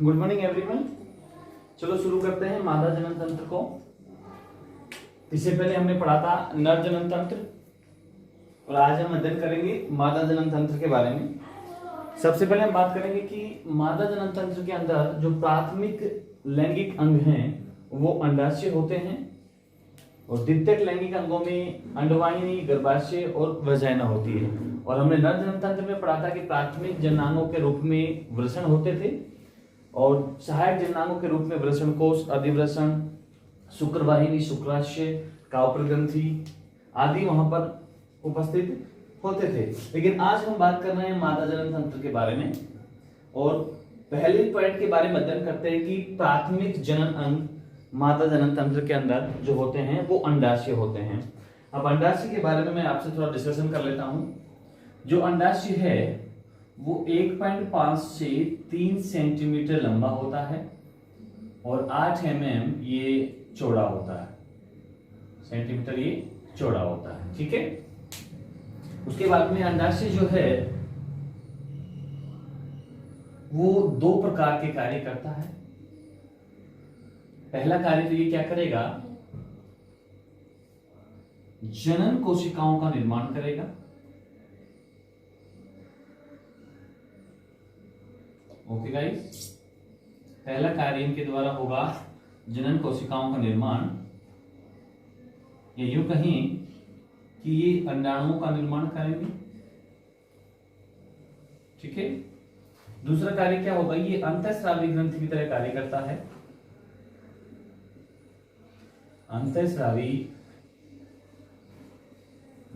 Good morning everyone. चलो शुरू करते हैं मादा जनन तंत्र को। इससे पहले हमने पढ़ा था नर जनन तंत्र और आज हम अध्ययन करेंगे मादा जनन तंत्र के बारे में। सबसे पहले हम बात करेंगे कि मादा जनन तंत्र के अंदर जो प्राथमिक लैंगिक अंग हैं वो अंडाशय होते हैं और द्वितीयक लैंगिक अंगों में अंडवाहिनी, गर्भाशय और वजाइना होती है। और हमने नर जनन तंत्र में पढ़ा था कि प्राथमिक जननांगों के रूप में वृषण होते थे और सहायक जननांगों के रूप में वृषण कोश, अधिवृषण, शुक्रवाहिनी, शुक्राशय, कावपर ग्रंथि आदि वहां पर उपस्थित होते थे। लेकिन आज हम बात कर रहे हैं मादा जनन तंत्र के बारे में और पहले पॉइंट के बारे में अध्ययन करते हैं कि प्राथमिक जनन अंग मादा जनन तंत्र के अंदर जो होते हैं वो अंडाशय होते हैं। अब अंडाशय के बारे में मैं आपसे थोड़ा डिस्कशन कर लेता हूं। जो अंडाशय है वो 1.5 से 3 सेंटीमीटर लंबा होता है और 8 mm ये चौड़ा होता है। सेंटीमीटर ये चौड़ा होता है, ठीक है। उसके बाद में अंडाशय जो है वो दो प्रकार के कार्य करता है। पहला कार्य तो ये क्या करेगा, जनन कोशिकाओं का निर्माण करेगा। ओके गाइस, पहला कार्य इनके द्वारा होगा जनन कोशिकाओं का निर्माण, या यूं कहें कि ये अंडाणुओं का निर्माण करेंगे, ठीक है। दूसरा कार्य क्या होगा, ये अंतःस्रावी ग्रंथि की तरह कार्य करता है। अंतःस्रावी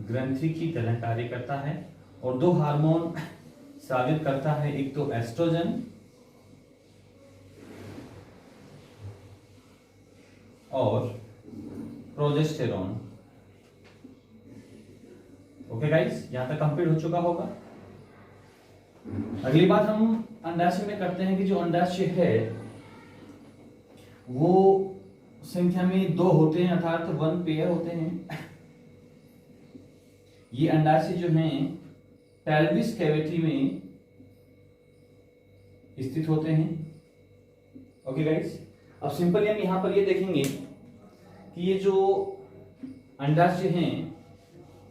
ग्रंथि की तरह कार्य करता है और दो हार्मोन स्रावित करता है, एक तो एस्ट्रोजन और प्रोजेस्टेरॉन। ओके गाइस, यहां तक कंप्लीट हो चुका होगा। अगली बात हम अंडाशय में करते हैं कि जो अंडाशय है वो संख्या में 2 होते हैं, अर्थात 1 पेयर होते हैं। ये अंडाशय जो हैं पेल्विस कैविटी में स्थित होते हैं। ओके गाइस, अब सिंपली हम यहां पर ये देखेंगे कि ये जो अंडाशय हैं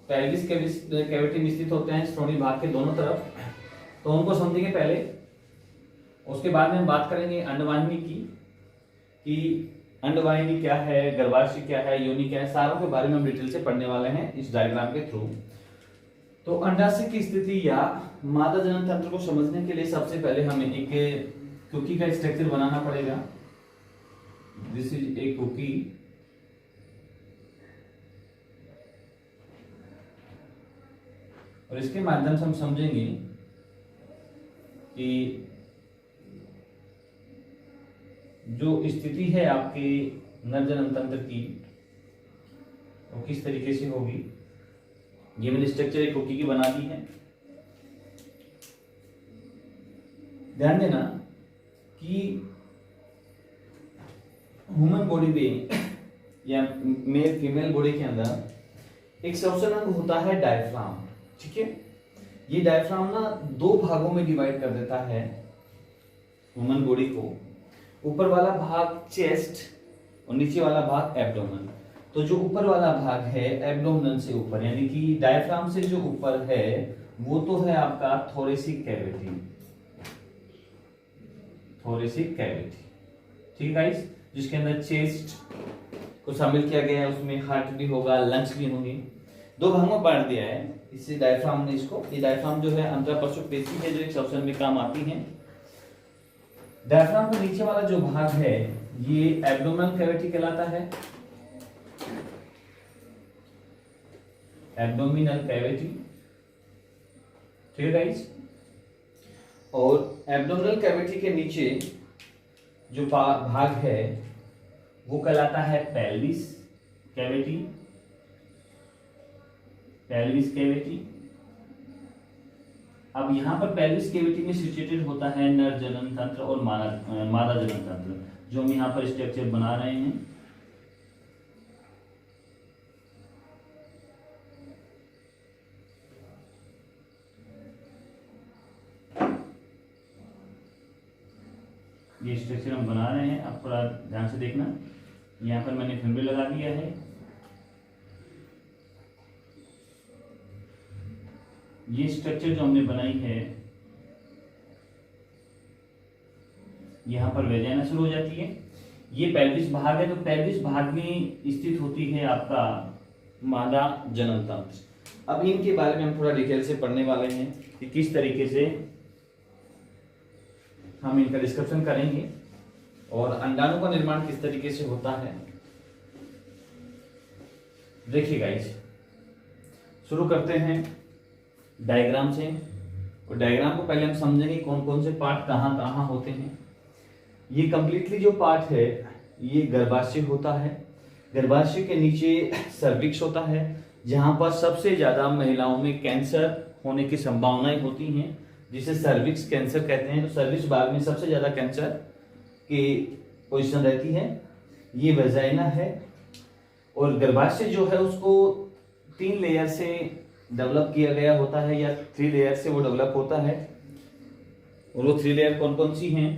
पेल्विस कैविटी में स्थित होते हैं श्रोणि भाग के दोनों तरफ, तो उनको समझेंगे पहले। उसके बाद में हम बात करेंगे अंडवाहिनी की, कि अंडवाहिनी क्या है, गर्भाशय क्या है, योनि क्या है, सारों के बारे में हम डिटेल से पढ़ने वाले हैं इस डायग्राम के थ्रू। तो अंडाशय की स्थिति या मादा जनन तंत्र को समझने के लिए सबसे पहले हमें एक कुकी का स्ट्रक्चर बनाना पड़ेगा। This is a cookie. और इसके माध्यम से हम समझेंगे कि जो स्थिति है आपके नर जनन तंत्र की वो किस तरीके से होगी। ये मैंने स्ट्रक्चर एक कुकी की बना दी है। ध्यान देना कि ह्यूमन बॉडी में या मेल फीमेल बॉडी के अंदर एक श्वसन अंग होता है डायफ्राम, ठीक है। ये डायफ्राम ना 2 भागों में डिवाइड कर देता है ह्यूमन बॉडी को। ऊपर वाला भाग चेस्ट और नीचे वाला भाग एब्डोमेन। तो जो ऊपर वाला भाग है एब्डोमेन से ऊपर, यानी कि डायफ्राम से जो ऊपर है वो तो है आपका थोरेसिक कैविटी। थोरेसिक कैविटी, ठीक है गाइस, जिसके अंदर चेस्ट को शामिल किया गया है, उसमें हार्ट भी होगा, लंग्स भी होंगे। 2 भागों में बांट दिया है इससे डायफ्राम ने इसको। ये डायफ्राम जो है अंतःपृष्ठ पेशी है जो एक श्वसन में काम आती है। डायफ्राम के नीचे वाला जो भाग है ये एब्डोमिनल कैविटी कहलाता है। एब्डोमिनल कैविटी, ठीक है गाइस। और एब्डोमिनल कैविटी के नीचे जो भाग है वो कहलाता है पेल्विस कैविटी। Pelvis cavity. अब यहां पर पेल्विस कैविटी में सिचुएटेड होता है नर जनन तंत्र और मादा जनन तंत्र, जो हम यहां पर स्ट्रक्चर बना रहे हैं। ये स्ट्रक्चर हम बना रहे हैं, आप थोड़ा ध्यान से देखना। यहाँ पर मैंने फिम्बरी लगा दिया है। ये स्ट्रक्चर जो हमने बनाई है, यहाँ पर वेजाइना शुरू हो जाती है। ये पेल्विस भाग है, तो पेल्विस भाग में स्थित होती है आपका मादा जनन तंत्र। अब इनके बारे में हम थोड़ा डिटेल से पढ़ने वाले हैं कि किस तरीके से हम इनका डिस्कशन करेंगे और अंडाणु का निर्माण किस तरीके से होता है। देखिए गाइस, शुरू करते हैं डायग्राम से। और डायग्राम को पहले हम समझेंगे कौन कौन से पार्ट कहाँ कहाँ होते हैं। ये कंप्लीटली जो पार्ट है ये गर्भाशय होता है। गर्भाशय के नीचे सर्विक्स होता है, जहां पर सबसे ज्यादा महिलाओं में कैंसर होने की संभावनाएं होती हैं, जिसे सर्विक्स कैंसर कहते हैं। तो सर्विक्स भाग में सबसे ज्यादा कैंसर की पोजीशन रहती है। ये वेजाइना है और गर्भाशय जो है उसको 3 लेयर से डेवलप किया गया होता है, या 3 लेयर से वो डेवलप होता है। और वो 3 लेयर कौन कौन सी हैं?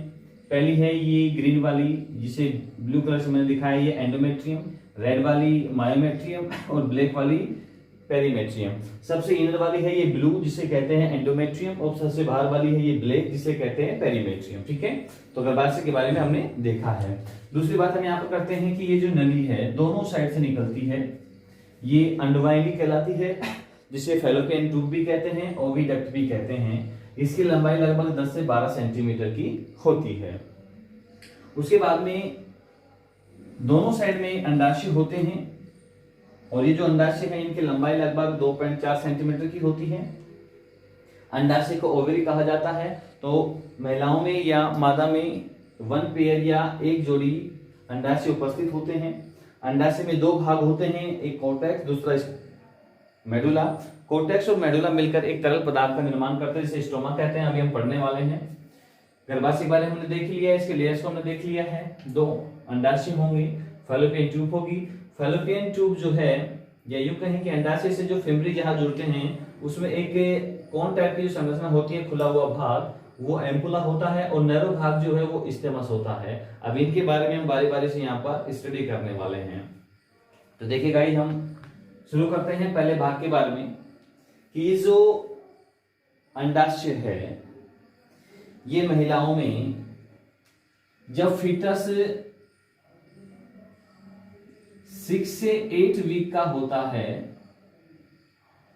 पहली है ये ग्रीन वाली, जिसे ब्लू कलर से मैंने दिखाया, ये एंडोमेट्रियम। रेड वाली मायोमेट्रियम और ब्लैक वाली पेरीमेट्रियम। सबसे इनर वाली है ये ब्लू, जिसे कहते हैं एंडोमेट्रियम, और सबसे बाहर वाली है ये ब्लैक, जिसे कहते हैं पेरीमेट्रियम। ठीक है, तो गर्भाशय के बारे में हमने देखा है। दूसरी बात हम यहाँ पर करते हैं कि ये जो नली है दोनों साइड से निकलती है, ये अंडवाहिनी कहलाती है, जिसे फैलोपियन ट्यूब भी कहते हैं, ओविडक्ट भी कहते हैं। इसकी लंबाई लगभग 10 से 12 सेंटीमीटर की होती है। उसके बाद में दोनों साइड में अंडाशय होते हैं, और ये जो अंडाशय है इनकी लंबाई लगभग 2.4 सेंटीमीटर की होती है। अंडाशय को ओवरी कहा जाता है। तो महिलाओं में या मादा में 1 पेयर या 1 जोड़ी अंडाशय उपस्थित होते हैं। अंडाशय में 2 भाग होते हैं, एक कोर्टेक्स, दूसरा मेडुला। कोर्टेक्स और मेडुला मिलकर एक तरल पदार्थ का निर्माण करते हैं, जिसे स्टोमा कहते हैं। अभी हम पढ़ने वाले हैं। गर्भाशय के बारे में हमने देख लिया है, इसके लेयर्स को हमने देख लिया है। 2 अंडाशय होंगे, फैलोपियन ट्यूब होगी। फैलोपियन ट्यूब जो है, या यूं कहें कि अंडाशय से जो फिम्बरी जहां जुड़ते हैं उसमें एक कोन टाइप की जो संरचना होती है, खुला हुआ भाग, वो एम्पुला होता है, और नैरो भाग जो है वो स्टेमस होता है। अब इनके बारे में हम बारी बारी से यहाँ पर स्टडी करने वाले हैं। तो देखिए गाइस, हम शुरू करते हैं पहले भाग के बारे में कि ये जो अंडाशय है ये महिलाओं में जब फीटस 6 से 8 वीक का होता है,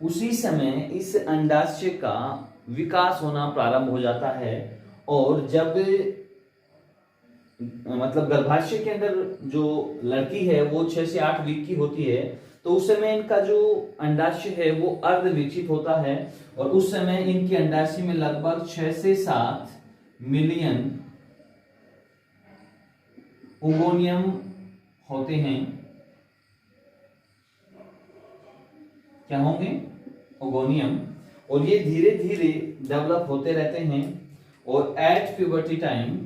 उसी समय इस अंडाशय का विकास होना प्रारंभ हो जाता है। और जब मतलब गर्भाशय के अंदर जो लड़की है वो 6 से 8 वीक की होती है, तो उस समय इनका जो अंडाशय है वो अर्ध विकसित होता है, और उस समय इनके अंडाशय में लगभग 6 से 7 मिलियन ओगोनियम होते हैं। क्या होंगे? ओगोनियम। और ये धीरे धीरे डेवलप होते रहते हैं, और एट प्यूबर्टी टाइम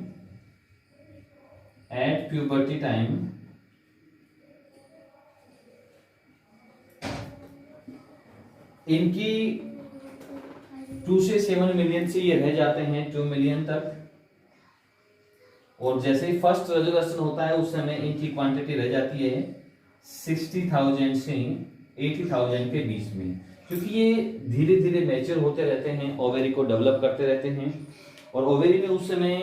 इनकी 2 से 7 मिलियन से ये रह जाते हैं 2 मिलियन तक। और जैसे ही फर्स्ट रेजोल्यूशन होता है उस समय इनकी क्वांटिटी रह जाती है 60,000 से 80,000 के बीच में, क्योंकि ये धीरे धीरे मैच्योर होते रहते हैं, ओवेरी को डेवलप करते रहते हैं। और ओवेरी में उस समय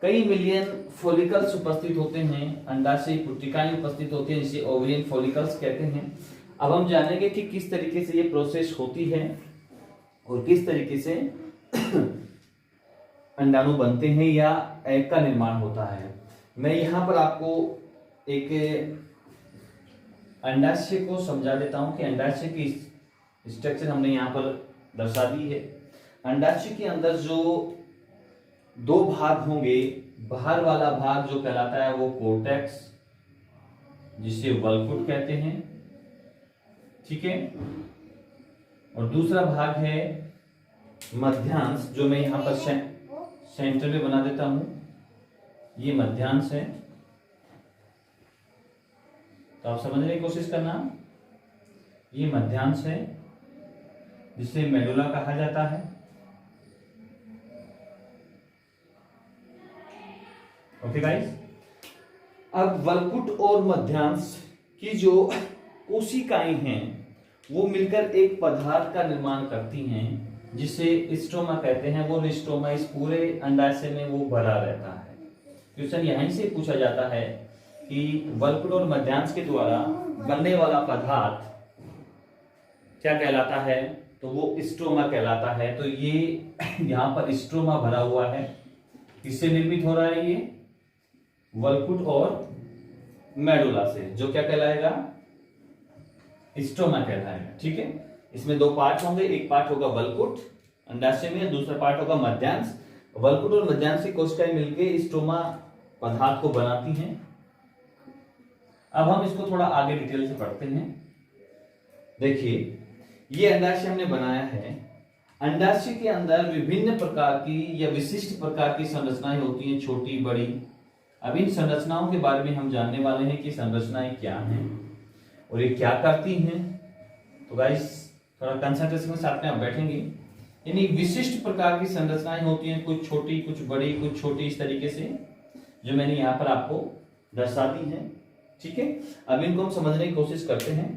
कई मिलियन फॉलिकल्स उपस्थित होते हैं, अंडाशय पुट्टिकाएं उपस्थित होती हैं, जिसे ओवेरियन फॉलिकल्स कहते हैं। अब हम जानेंगे कि किस तरीके से ये प्रोसेस होती है और किस तरीके से अंडाणु बनते हैं या एग का निर्माण होता है। मैं यहाँ पर आपको एक अंडाशय को समझा देता हूं कि अंडाशय की स्ट्रक्चर हमने यहाँ पर दर्शा दी है। अंडाशय के अंदर जो 2 भाग होंगे, बाहर वाला भाग जो कहलाता है वो कोर्टेक्स, जिसे वल्कुट कहते हैं, ठीक है। और दूसरा भाग है मध्यांश, जो मैं यहाँ पर सेंटर में बना देता हूं, ये मध्यांश है। तो आप समझने की कोशिश करना, ये मध्यांश है जिसे मेडुला कहा जाता है। ओके गाइस, अब वल्कुट और मध्यांश की जो कोशिकाएं हैं वो मिलकर एक पदार्थ का निर्माण करती हैं जिसे स्ट्रोमा कहते हैं। वो स्ट्रोमा इस पूरे अंडाशय में वो भरा रहता है। क्वेश्चन यहीं से पूछा जाता है कि वल्कुट और मध्यांश के द्वारा बनने वाला पदार्थ क्या कहलाता है, तो वो स्ट्रोमा कहलाता है। तो ये यहाँ पर स्ट्रोमा भरा हुआ है, किससे निर्मित हो रहा है, ये वल्कुट और मेडुला से, जो क्या कहलाएगा, स्ट्रोमा कहलाएगा। ठीक है, इसमें दो पार्ट होंगे, एक पार्ट होगा वल्कुट अंडाशय में, दूसरा पार्ट होगा मध्यांश। वल्कुट और मध्यांश की कोशिकाएं मिलकर स्ट्रोमा पदार्थ को बनाती हैं। अब हम इसको थोड़ा आगे डिटेल से पढ़ते हैं। देखिए, ये अंडाशय हमने बनाया है। अंडाशय के अंदर विभिन्न प्रकार की या विशिष्ट प्रकार की संरचनाएं होती हैं, छोटी बड़ी। अब इन संरचनाओं के बारे में हम जानने वाले हैं कि संरचनाएं क्या हैं और ये क्या करती हैं। तो गाइस थोड़ा कंसंट्रेशन के साथ में आप बैठेंगे। यानी विशिष्ट प्रकार की संरचनाएं होती हैं, कुछ छोटी कुछ बड़ी कुछ छोटी, इस तरीके से जो मैंने यहाँ पर आपको दर्शा दी है। ठीक है, अब इनको हम समझने की कोशिश करते हैं।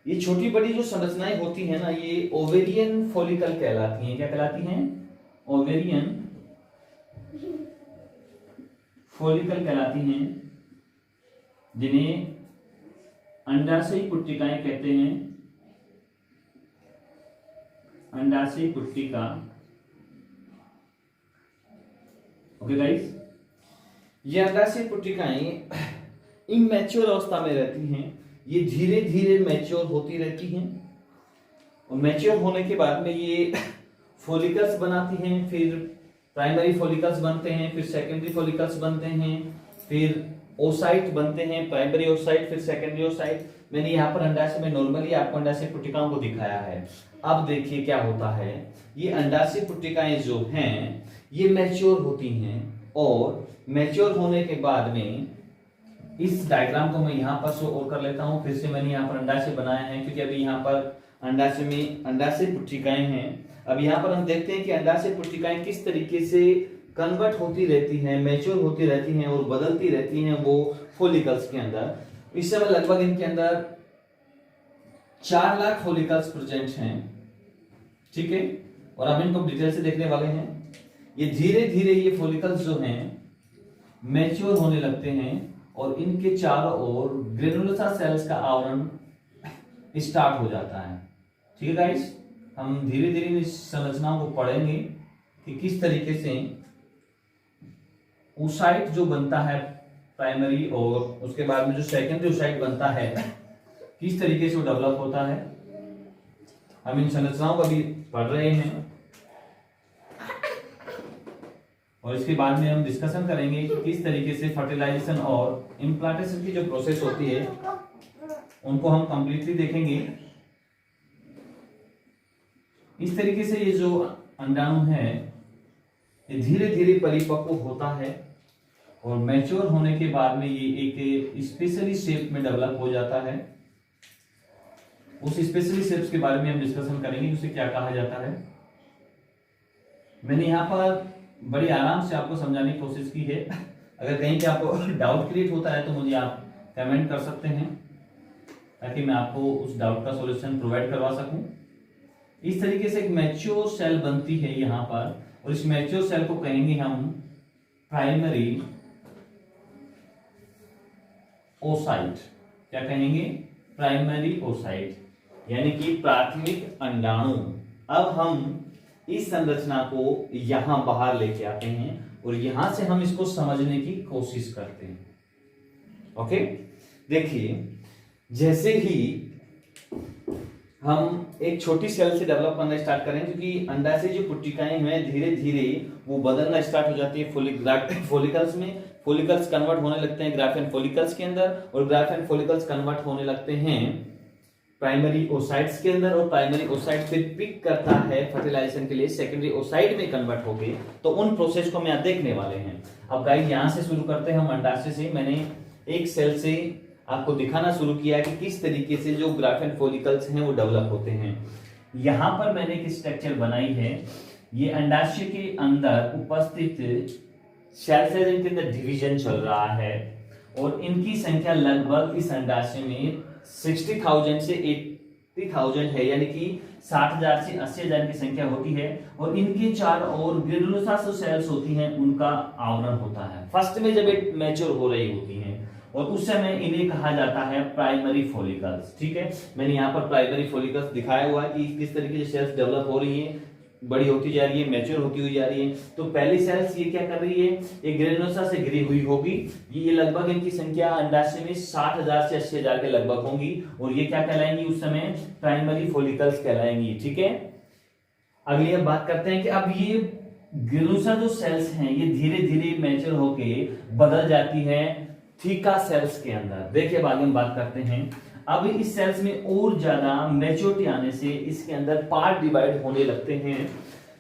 ये छोटी बड़ी जो संरचनाएं होती हैं ना, ये ओवेरियन फॉलिकल कहलाती हैं। क्या कहलाती हैं, ओवेरियन फॉलिकल कहलाती हैं, जिन्हें अंडाशयी पुट्टिकाएं कहते हैं। अंडाशयी पुट्टिका। ओके गाइस, ये अंडाशयी पुट्टिकाएं इमैच्योर अवस्था में रहती हैं। ये धीरे धीरे मैच्योर होती रहती हैं और मैच्योर होने के बाद में ये फॉलिकल्स बनाती हैं। फिर प्राइमरी फॉलिकल्स बनते हैं, फिर सेकेंडरी फॉलिकल्स बनते हैं, फिर ओसाइट बनते हैं, प्राइमरी ओसाइट, फिर सेकेंडरी ओसाइट। मैंने यहाँ पर अंडाशय में नॉर्मली आपको अंडाशय पुट्टिकाओं को दिखाया है। अब देखिए क्या होता है, ये अंडाशय पुट्टिकाएं जो हैं ये मैच्योर होती हैं और मैच्योर होने के बाद में इस डायग्राम को मैं यहाँ पर शो और कर लेता हूँ। फिर से मैंने यहाँ पर अंडाशय बनाया है, क्योंकि अभी यहाँ पर अंडाशय में अंडाशय पुट्टिकाएं हैं। अब यहाँ पर हम देखते हैं कि अंडाशय पुट्टिकाएं किस तरीके से कन्वर्ट होती रहती हैं, मैच्योर होती रहती हैं और बदलती रहती हैं वो फॉलिकल्स के अंदर। इस समय लगभग इनके अंदर 4 लाख फॉलिकल्स प्रेजेंट हैं। ठीक है, और अब इनको डिटेल से देखने वाले हैं। ये धीरे धीरे ये फॉलिकल्स जो हैं मैच्योर होने लगते हैं और इनके चारों ओर ग्रेनुलोसा सेल्स का आवरण स्टार्ट हो जाता है। ठीक है गाइस, हम धीरे धीरे इस संरचनाओं को पढ़ेंगे कि किस तरीके से ओसाइट जो बनता है प्राइमरी और उसके बाद में जो सेकेंडरी ओसाइट बनता है, किस तरीके से वो डेवलप होता है। हम इन संरचनाओं को अभी पढ़ रहे हैं और इसके बाद में हम डिस्कशन करेंगे कि किस तरीके से फर्टिलाइजेशन और इम्प्लांटेशन की जो प्रोसेस होती है उनको हम कंप्लीटली देखेंगे। इस तरीके से ये जो अंडाणु है ये धीरे धीरे परिपक्व होता है और मैच्योर होने के बाद में ये एक स्पेशली शेप में डेवलप हो जाता है। उस स्पेशली शेप्स के बारे में हम डिस्कशन करेंगे, उसे क्या कहा जाता है। मैंने यहाँ पर बड़ी आराम से आपको समझाने की कोशिश की है। अगर कहीं पे आपको डाउट क्रिएट होता है तो मुझे आप कमेंट कर सकते हैं ताकि मैं आपको उस डाउट का सॉल्यूशन प्रोवाइड करवा सकूं। इस तरीके से एक मैच्योर सेल बनती है यहाँ पर और इस मैच्योर सेल को कहेंगे हम प्राइमरी ओसाइट। क्या कहेंगे, प्राइमरी ओसाइट, यानी कि प्राथमिक अंडाणु। अब हम इस संरचना को यहां बाहर लेके आते हैं और यहां से हम इसको समझने की कोशिश करते हैं। ओके, देखिए जैसे ही हम एक छोटी सेल से डेवलप करना स्टार्ट करें, क्योंकि अंडाशय जो पुट्टिकाएं हैं धीरे धीरे वो बदलना स्टार्ट हो जाती है फॉलिकल्स में। फॉलिकल्स कन्वर्ट होने लगते हैं ग्राफेन फॉलिकल्स के अंदर और ग्राफेन फॉलिकल्स कन्वर्ट होने लगते हैं प्राइमरी ओसाइट्स के अंदर और प्राइमरी ओसाइट फिर पिक करता है फर्टिलाइजेशन के लिए सेकेंडरी ओसाइट में कन्वर्ट होके। तो उन प्रोसेस को मैं देखने वाले हैं। अब गाइस यहां से शुरू करते हैं हम अंडाशय से। मैंने एक सेल से आपको दिखाना शुरू किया कि किस तरीके से जो ग्राफेन फॉलिकल्स हैं वो डेवलप होते हैं। यहां पर मैंने एक स्ट्रक्चर बनाई है। ये अंडाशय के अंदर उपस्थित सेल से इनके अंदर डिवीजन चल रहा है और इनकी संख्या लगभग इस अंडाशय में 60,000 से 80,000 है, यानी कि 60,000 से 80,000 की संख्या होती है। और इनके चारों ओर ग्रेनुलोसा जो सेल्स होती हैं उनका आवरण होता है। फर्स्ट में जब ये मैच्योर हो रही होती हैं और उस समय इन्हें कहा जाता है प्राइमरी फॉलिकल्स। ठीक है, मैंने यहाँ पर प्राइमरी फॉलिकल्स दिखाया हुआ है कि किस तरीके से सेल्स डेवलप हो रही हैं, बड़ी होती जा रही है, मैच्योर होती हुई जा रही है। तो पहली सेल्स ये क्या कर रही है, ये ग्रेनुलोसा से घिरी हुई होगी। ये लगभग इनकी संख्या अंडाशय में 60,000 से 80,000 के लगभग होंगी और ये क्या कहलाएंगी उस समय, प्राइमरी फॉलिकल्स कहलाएंगी। ठीक है, अगली अब बात करते हैं कि अब ये ग्रेनुलोसा जो सेल्स हैं ये धीरे धीरे मैच्योर होके बदल जाती है थीका सेल्स के अंदर। देखिए अब आगे हम बात करते हैं। अब इस सेल्स में और ज्यादा मैच्योरिटी आने से इसके अंदर पार्ट डिवाइड होने लगते हैं।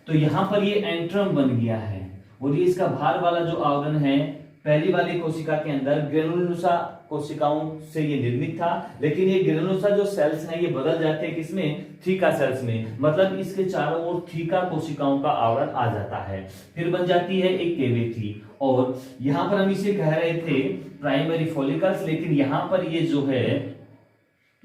तो यहां पर ये एंट्रम बन गया है और ये इसका बाहर वाला जो आवरण है पहली वाली कोशिका के अंदर ग्रेनुलोसा कोशिकाओं से ये निर्मित था, लेकिन ये ग्रेनुलोसा जो सेल्स हैं ये बदल जाते हैं किसमें, थीका सेल्स में। मतलब इसके चारों ओर थीका कोशिकाओं का आवरण आ जाता है, फिर बन जाती है एक कैविटी। और यहां पर हम इसे कह रहे थे प्राइमरी फॉलिकल्स, लेकिन यहां पर ये जो है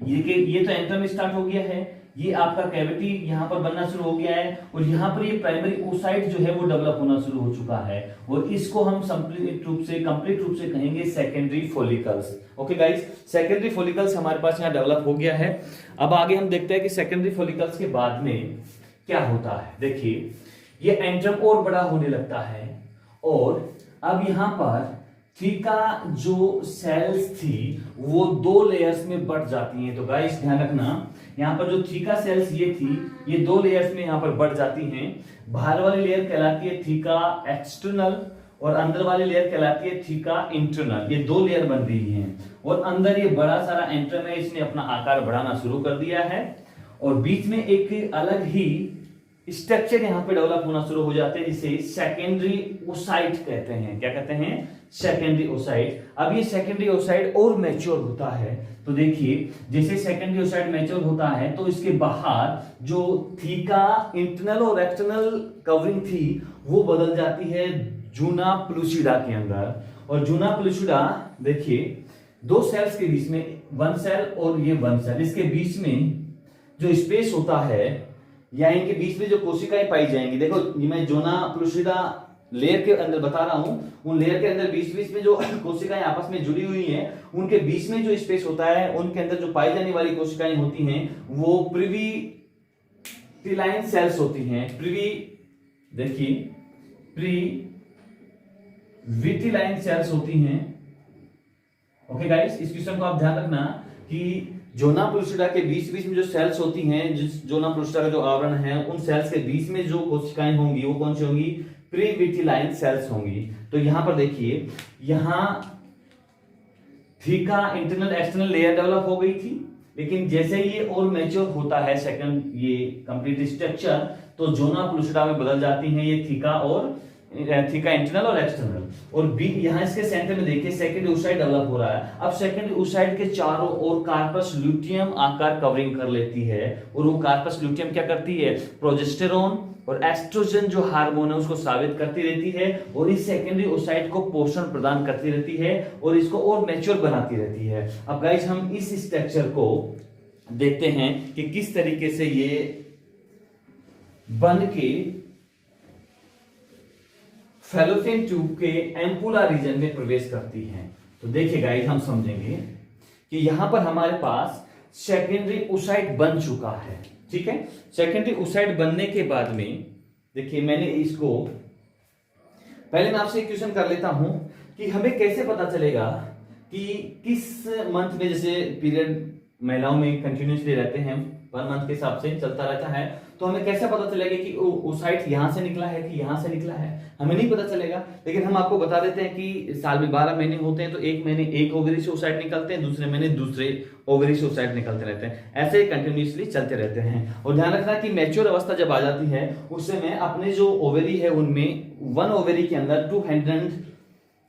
ये तो एंट्रम स्टार्ट हो गया है, ये आपका कैविटी यहां पर बनना शुरू हो गया है और यहां पर ये प्राइमरी ओसाइट जो है वो डेवलप होना शुरू हो चुका है और इसको हम कंप्लीट रूप से कहेंगे secondary follicles. Okay guys, secondary follicles हमारे पास यहां डेवलप हो गया है। अब आगे हम देखते हैं कि सेकेंडरी फॉलिकल्स के बाद में क्या होता है। देखिए ये एंट्रम और बड़ा होने लगता है और अब यहां पर थीका जो सेल्स थी वो 2 लेयर्स में बढ़ जाती हैं। तो गाइस ध्यान रखना, यहाँ पर जो थीका सेल्स ये थी ये 2 लेयर्स में यहाँ पर बढ़ जाती हैं। बाहर वाली लेयर कहलाती है थीका एक्सटर्नल और अंदर वाली लेयर कहलाती है थीका इंटरनल। ये 2 लेयर बन रही हैं और अंदर ये बड़ा सारा एंट्रम है, इसने अपना आकार बढ़ाना शुरू कर दिया है और बीच में एक अलग ही स्ट्रक्चर यहाँ पे डेवलप होना शुरू हो जाते हैं जिसे सेकेंडरी ओसाइट कहते हैं। क्या कहते हैं, सेकेंडरी ओसाइट। अब ये सेकेंडरी ओसाइट और मैच्योर होता है। तो देखिए जैसे सेकेंडरी ओसाइट मैच्योर होता है तो इसके बाहर जो थीका इंटरनल और एक्सटर्नल कवरिंग थी वो बदल जाती है जूना प्लूसिडा के अंदर। और जूना प्लूसिडा देखिए 2 सेल्स के बीच में 1 सेल और ये 1 सेल, इसके बीच में जो स्पेस होता है या इनके बीच में जो कोशिकाएं पाई जाएंगी, देखो ये मैं जोना प्लूसिडा लेयर के अंदर बता रहा हूं, उन लेयर के अंदर बीच बीच में जो कोशिकाएं आपस में जुड़ी हुई हैं उनके बीच में जो स्पेस होता है उनके अंदर जो पाई जाने वाली कोशिकाएं होती हैं वो प्रीविटिलाइन सेल्स होती हैं। देखिए प्रीविटिलाइन सेल्स होती हैं। ओके गाइस, इस क्वेश्चन को आप ध्यान रखना कि जोना प्लूसिडा के बीच बीच में जो सेल्स होती हैं, जिस जोना प्लूसिडा का जो आवरण है उन सेल्स के बीच में जो कोशिकाएं होंगी वो कौन सी होंगी, प्रीविटिलाइन सेल्स होंगी। तो यहां पर देखिए यहां theca internal external layer develop हो गई थी, लेकिन जैसे ये और मैच्योर होता है सेकंड ये कंप्लीट स्ट्रक्चर तो जोना प्लूसिडा में बदल जाती हैं ये थीका इंटरनल और एक्सटर्नल। और बी यहां इसके सेंटर में देखिए सेकेंडरी ओसाइट डेवलप हो रहा है। अब सेकेंडरी ओसाइट के चारों ओर कार्पस ल्यूटियम आकार कवरिंग कर लेती है और वो कार्पस ल्यूटियम क्या करती है, प्रोजेस्टेरोन और एस्ट्रोजन जो हार्मोन है उसको साबित करती रहती है और इस सेकेंडरी ओसाइट को पोषण प्रदान करती रहती है और इसको और मैच्योर बनाती रहती है। अब गाइस हम इस स्ट्रक्चर को देखते हैं कि किस तरीके से ये बन के फैलोपियन ट्यूब के एम्पुला रीजन में प्रवेश करती हैं। तो देखिए गाइस हम समझेंगे कि यहां पर हमारे पास सेकेंडरी ओसाइट बन चुका है। ठीक है, सेकेंडरी ओसाइट बनने के बाद में देखिए मैंने इसको पहले मैं आपसे एक क्वेश्चन कर लेता हूं कि हमें कैसे पता चलेगा कि किस मंथ में, जैसे पीरियड महिलाओं में कंटिन्यूसली रहते हैं पर मंथ के हिसाब से चलता रहता है, तो हमें कैसे पता चलेगा कि ओसाइट यहां से निकला है कि यहां से निकला है, हमें नहीं पता चलेगा। लेकिन हम आपको बता देते हैं कि साल में 12 महीने होते हैं तो एक महीने एक ओवरी से ओसाइट निकलते हैं, दूसरे महीने दूसरे ओवरी से ओसाइट निकलते रहते हैं, ऐसे कंटिन्यूसली चलते रहते हैं। और ध्यान रखना कि मैच्योर अवस्था जब आ जाती है उस समय अपने जो ओवरी है उनमें 1 ओवरी के अंदर 200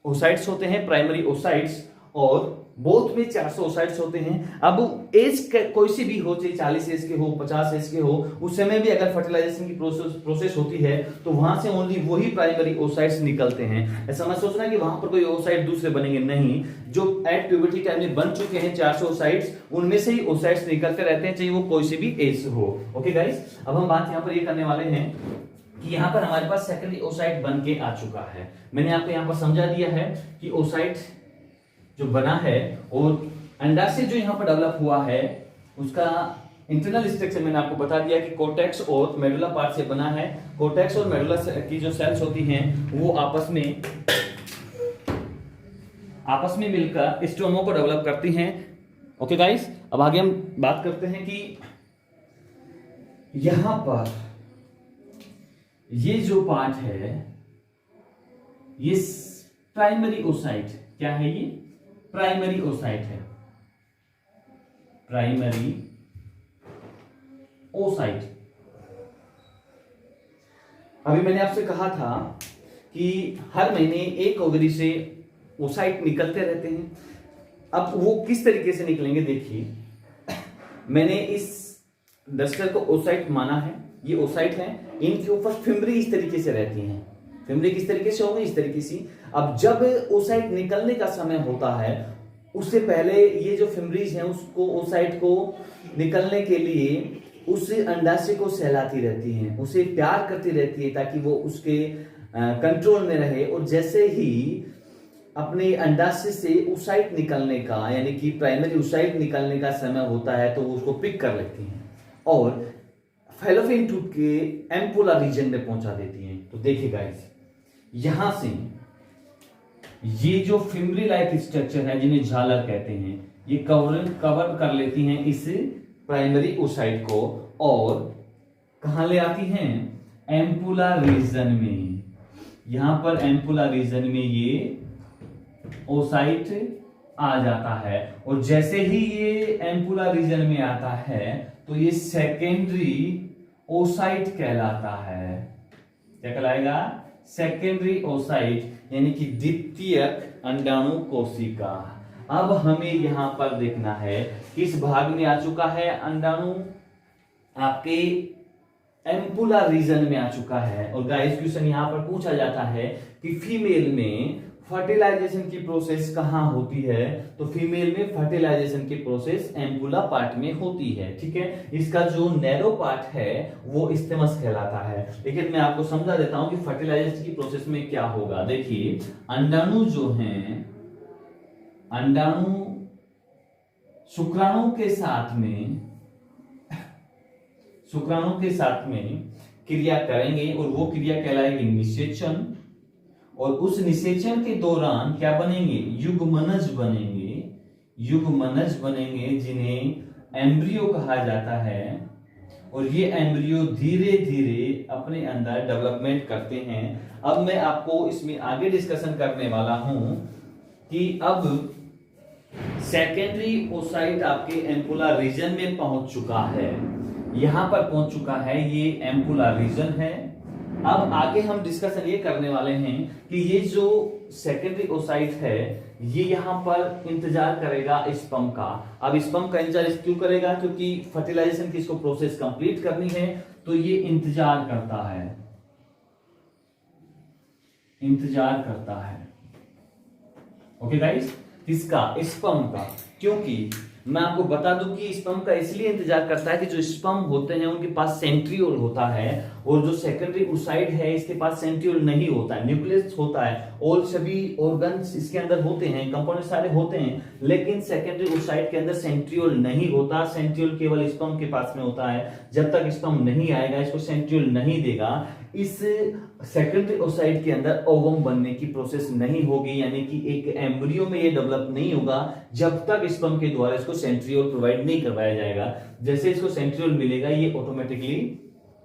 ओसाइट्स होते हैं प्राइमरी ओसाइट्स और बोथ में 400 ओसाइट्स होते हैं। अब एज कोई सी भी हो, चाहे 40 एज के हो, 50 एज के हो, उस समय भी अगर फर्टिलाइजेशन की प्रोसेस होती है तो वहां से ओनली वही प्राइमरी ओसाइट्स निकलते हैं। ऐसा मत सोचना कि वहां पर कोई ओसाइट दूसरे बनेंगे, नहीं, जो एट प्यूबर्टी टाइम में बन चुके हैं 400 ओसाइट्स, उनमें से ही ओसाइट्स निकलते रहते हैं, चाहे वो कोई सी भी एज हो। ओके गाइस, अब हम बात यहाँ पर ये करने वाले हैं कि यहाँ पर हमारे पास सेकेंडरी ओसाइट बन के आ चुका है। मैंने आपको यहाँ पर समझा दिया है कि ओसाइट जो बना है और अंडाशय जो यहाँ पर डेवलप हुआ है उसका इंटरनल स्ट्रक्चर मैंने आपको बता दिया कि कोर्टेक्स और मेडुला पार्ट से बना है। कोर्टेक्स और मेडुला की जो सेल्स होती हैं वो आपस में मिलकर स्ट्रोमा को डेवलप करती हैं। ओके गाइस, अब आगे हम बात करते हैं कि यहां पर ये जो पार्ट है ये प्राइमरी ओसाइट, क्या है ये? प्राइमरी ओसाइट है, प्राइमरी ओसाइट। अभी मैंने आपसे कहा था कि हर महीने एक ओवरी से ओसाइट निकलते रहते हैं। अब वो किस तरीके से निकलेंगे, देखिए, मैंने इस डस्टर को ओसाइट माना है, ये ओसाइट है, इनके ऊपर फिमरी इस तरीके से रहती हैं। फिमरी किस तरीके से होगी? इस तरीके से। अब जब ओसाइट निकलने का समय होता है उससे पहले ये जो फिमरीज हैं उसको, ओसाइट को निकलने के लिए उस अंडाशय को सहलाती रहती हैं, उसे प्यार करती रहती है ताकि वो उसके कंट्रोल में रहे। और जैसे ही अपने अंडाशय से ओसाइट निकलने का, यानी कि प्राइमरी ओसाइट निकलने का समय होता है तो वो उसको पिक कर लेती हैं और फैलोपियन ट्यूब के एम्पुला रीजन में पहुंचा देती हैं। तो देखिए गाइस, यहां से ये जो फिमरी लाइक स्ट्रक्चर है जिन्हें झालर कहते हैं, ये कवर कर लेती हैं इस प्राइमरी ओसाइट को और कहां ले आती हैं? एम्पुला रीजन में। यहां पर एम्पुला रीजन में ये ओसाइट आ जाता है और जैसे ही ये एम्पुला रीजन में आता है तो ये सेकेंडरी ओसाइट कहलाता है। क्या कहलाएगा? सेकेंडरी ओसाइट, यानी कि द्वितीयक अंडाणु कोशिका। अब हमें यहां पर देखना है किस भाग में आ चुका है अंडाणु, आपके एम्पुला रीजन में आ चुका है। और गाइस क्वेश्चन यहां पर पूछा जाता है कि फीमेल में फर्टिलाइजेशन की प्रोसेस कहां होती है? तो फीमेल में फर्टिलाइजेशन की प्रोसेस एम्पुला पार्ट में होती है। ठीक है, इसका जो नैरो पार्ट है वो इस्तेमस कहलाता है। लेकिन मैं आपको समझा देता हूं कि फर्टिलाइजेशन की प्रोसेस में क्या होगा। देखिए, अंडाणु जो हैं, अंडाणु शुक्राणु के साथ में क्रिया करेंगे और वो क्रिया कहलाएगी निषेचन। और उस निषेचन के दौरान क्या बनेंगे? युग्मनज बनेंगे जिन्हें एम्ब्रियो कहा जाता है। और ये एम्ब्रियो धीरे धीरे अपने अंदर डेवलपमेंट करते हैं। अब मैं आपको इसमें आगे डिस्कशन करने वाला हूं कि अब सेकेंडरी ओसाइट आपके एम्पुला रीजन में पहुंच चुका है, यहां पर पहुंच चुका है, ये एम्पुला रीजन है। अब आगे हम डिस्कशन ये करने वाले हैं कि ये जो सेकेंडरी ओसाइट है ये यहां पर इंतजार करेगा स्पर्म का। अब स्पर्म का इंतजार क्यों करेगा? क्योंकि फर्टिलाइजेशन की इसको प्रोसेस कंप्लीट करनी है, तो ये इंतजार करता है। ओके गाइस, किसका? स्पर्म का। क्योंकि मैं आपको बता दूं कि स्पर्म का इसलिए इंतजार करता है कि जो स्पर्म होते हैं उनके पास सेंट्रियोल होता है और जो सेकेंडरी ओसाइट है इसके पास सेंट्रियोल नहीं होता है, न्यूक्लियस होता है और सभी ऑर्गन्स इसके अंदर होते हैं, कंपोनेंट सारे होते हैं, लेकिन सेकेंडरी ओसाइट के अंदर सेंट्रियोल नहीं होता। सेंट्रियोल केवल स्पर्म के पास में होता है। जब तक स्पर्म नहीं आएगा, इसको सेंट्रियोल नहीं देगा, इस सेकेंडरी ओसाइट के अंदर ओवम बनने की प्रोसेस नहीं होगी, यानी कि एक एम्ब्रियो में ये डेवलप नहीं होगा जब तक स्पर्म के द्वारा इसको सेंट्रियोल प्रोवाइड नहीं करवाया जाएगा। जैसे इसको सेंट्रियोल मिलेगा ये ऑटोमेटिकली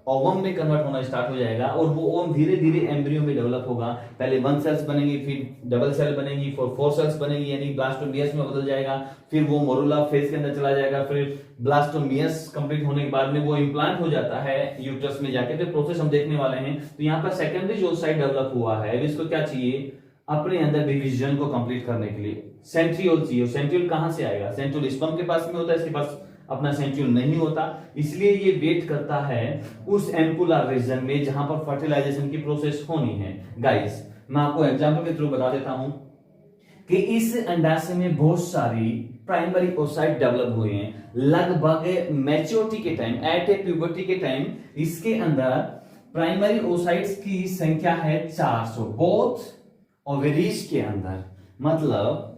ओवम में कन्वर्ट होना स्टार्ट हो जाएगा और वो ओवम धीरे धीरे एम्ब्रियो में डेवलप होगा। पहले 1 सेल्स बनेंगी, फिर डबल सेल बनेगी, फिर 4 सेल्स बनेगी, यानी ब्लास्टोमियस में बदल जाएगा, फिर वो मोरुला फेज के अंदर चला जाएगा, फिर ब्लास्टोमियस कंप्लीट होने के बाद में वो इम्प्लांट हो जाता है यूट्रस में जाके। तो प्रोसेस हम देखने वाले हैं। तो यहाँ पर सेकेंडरी जो साइड डेवलप हुआ है इसको क्या चाहिए? अपने अंदर डिवीजन को कंप्लीट करने के लिए सेंट्रियोल चाहिए। सेंट्रियोल कहां से आएगा? सेंट्रियोल स्पर्म के पास में होता है, इसके पास अपना सेंट्रियोल नहीं होता, इसलिए ये वेट करता है उस एम्पुलर रीजन में जहां पर फर्टिलाइजेशन की प्रोसेस होनी है। गाइस मैं आपको एग्जांपल के थ्रू बता देता हूं कि इस अंडाशय में बहुत सारी प्राइमरी ओसाइट डेवलप हुए हैं। लगभग मैच्योरिटी के टाइम, एट ए प्यूबर्टी के टाइम, इसके अंदर प्राइमरी ओसाइट्स की संख्या है 400 बोथ ओवरीज के अंदर। मतलब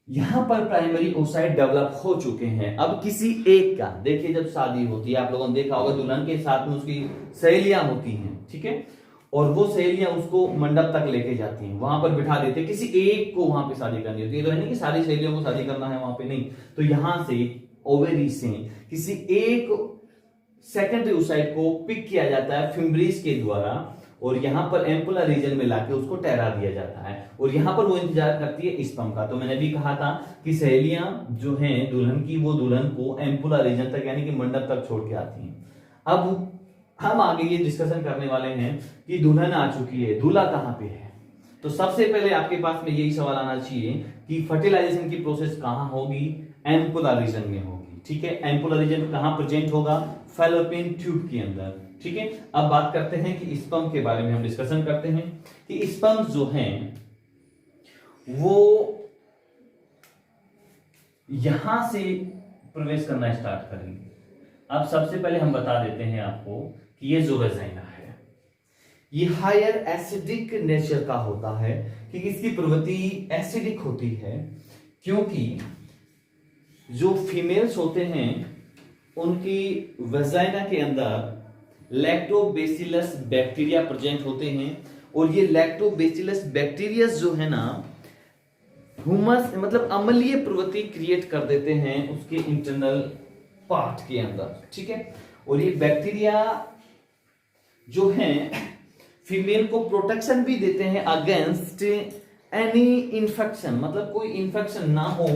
यहां पर प्राइमरी ओसाइट डेवलप हो चुके हैं। अब किसी एक का, देखिए जब शादी होती है, आप लोगों ने देखा होगा दुल्हन के साथ में उसकी सहेलियां होती हैं, ठीक है, और वो सहेलियां उसको मंडप तक लेके जाती हैं, वहां पर बिठा देते हैं। किसी एक को वहां पे शादी करनी होती है, तो नहीं कि सारी सहेलियों को शादी करना है वहां पे, नहीं। तो यहां से ओवेरी से किसी एक सेकेंडरी ओसाइट को पिक किया जाता है फिम्ब्रीज के द्वारा, और यहां पर एम्पुलर रीजन में लाके उसको ठहरा दिया जाता है, और यहां पर वो इंतजार करती है स्पर्म का। तो मैंने भी कहा था कि सहेलियां जो हैं दुल्हन की, वो दुल्हन को एम्पुलर रीजन तक यानी कि मंडप तक छोड़ के आती हैं। अब हम आगे ये डिस्कशन करने वाले हैं कि दुल्हन आ चुकी है, दूल्हा कहां पे है। तो सबसे पहले आपके पास में यही सवाल आना चाहिए कि फर्टिलाइजेशन की प्रोसेस कहां होगी? एम्पुलर रीजन में होगी, ठीक है। एम्पुलर रीजन कहां प्रेजेंट होगा? फैलोपियन ट्यूब के अंदर, ठीक है। अब बात करते हैं कि स्पर्म के बारे में हम डिस्कशन करते हैं कि स्पर्म जो हैं वो यहां से प्रवेश करना स्टार्ट करेंगे। अब सबसे पहले हम बता देते हैं आपको कि ये जो वेजाइना है ये हायर एसिडिक नेचर का होता है, कि इसकी प्रवृत्ति एसिडिक होती है, क्योंकि जो फीमेल्स होते हैं उनकी वेजाइना के अंदर लैक्टोबैसिलस बैक्टीरिया प्रेजेंट होते हैं, और ये लैक्टोबैसिलस बैक्टीरिया जो है ना ह्यूमस मतलब अम्लीय प्रवृत्ति क्रिएट कर देते हैं उसके इंटरनल पार्ट के अंदर, ठीक है। और ये बैक्टीरिया जो हैं फीमेल को प्रोटेक्शन भी देते हैं अगेंस्ट एनी इंफेक्शन, मतलब कोई इंफेक्शन ना हो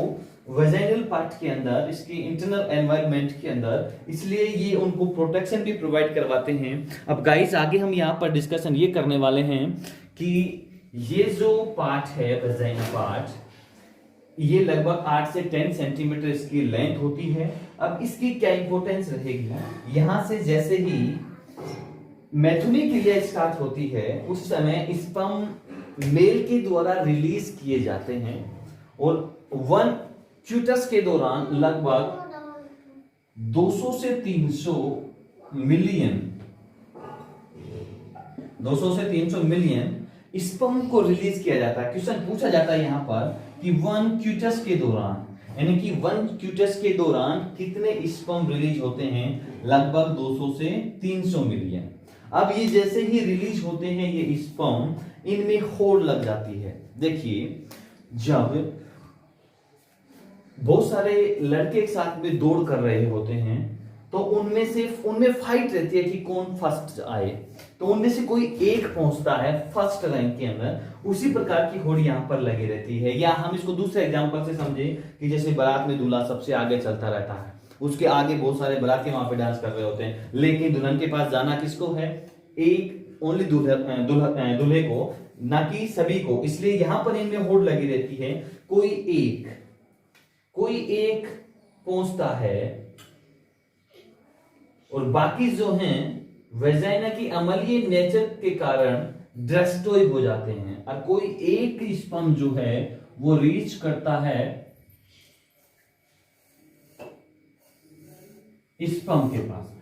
वेजाइनल पार्ट के अंदर, इसके इंटरनल एनवायरनमेंट के अंदर, इसलिए ये उनको प्रोटेक्शन भी प्रोवाइड करवाते हैं। अब गाइस आगे हम यहाँ पर डिस्कशन ये करने वाले हैं कि ये जो पार्ट है वेजाइना पार्ट, ये लगभग 8 से 10 सेंटीमीटर इसकी लेंथ होती है। अब इसकी क्या इंपॉर्टेंस रहेगी? यहां से जैसे ही मैथुनी क्रिया स्टार्ट होती है उस समय स्पर्म मेल के द्वारा रिलीज किए जाते हैं, और वन क्यूटस के दौरान लगभग 200 से 300 मिलियन 200 से 300 मिलियन स्पर्म को रिलीज किया जाता है। क्वेश्चन पूछा जाता है यहां पर कि वन क्यूटस के दौरान, यानी कि वन क्यूटस के दौरान कितने स्पर्म रिलीज होते हैं? लगभग 200 से 300 मिलियन। अब ये जैसे ही रिलीज होते हैं ये स्पर्म, इनमें होड़ लग जाती है। देखिए जब बहुत सारे लड़के एक साथ में दौड़ कर रहे होते हैं तो उनमें फाइट रहती है कि कौन फर्स्ट आए, तो उनमें से कोई एक पहुंचता है फर्स्ट रैंक के अंदर, उसी प्रकार की होड़ यहां पर लगी रहती है। या हम इसको दूसरे एग्जांपल से समझे कि जैसे बारात में दूल्हा सबसे आगे चलता रहता है, उसके आगे बहुत सारे बाराती वहां पे डांस कर रहे होते हैं, लेकिन दुल्हन के पास जाना किसको है? एक ओनली दूल्हे को, ना कि सभी को। इसलिए यहां पर इनमें होड़ लगी रहती है, कोई एक पहुंचता है और बाकी जो हैं वेजाइना की अम्लीय नेचर के कारण डिस्ट्रॉय हो जाते हैं, और कोई एक स्पर्म जो है वो रीच करता है स्पर्म के पास।